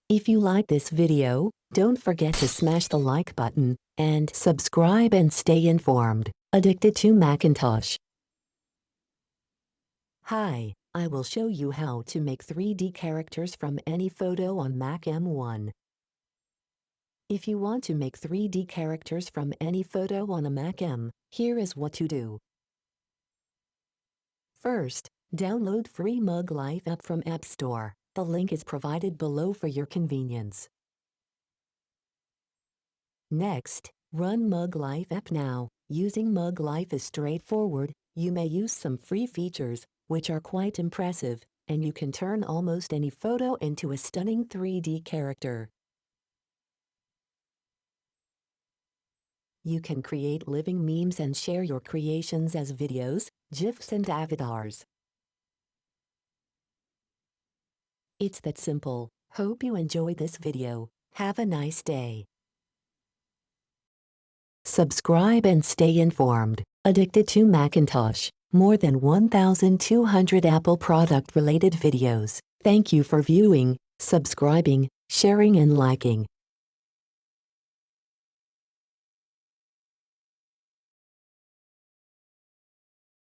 If you like this video, don't forget to smash the like button and subscribe and stay informed. Addicted to Macintosh. Hi, I will show you how to make 3D characters from any photo on Mac M1. If you want to make 3D characters from any photo on a Mac M, here is what to do. First, download free Mug Life app from App Store. The link is provided below for your convenience. Next, run Mug Life app now. Using Mug Life is straightforward. You may use some free features, which are quite impressive, and you can turn almost any photo into a stunning 3D character. You can create living memes and share your creations as videos, GIFs and avatars. It's that simple. Hope you enjoyed this video. Have a nice day. Subscribe and stay informed. Addicted to Macintosh. More than 1,200 Apple product-related videos. Thank you for viewing, subscribing, sharing and liking.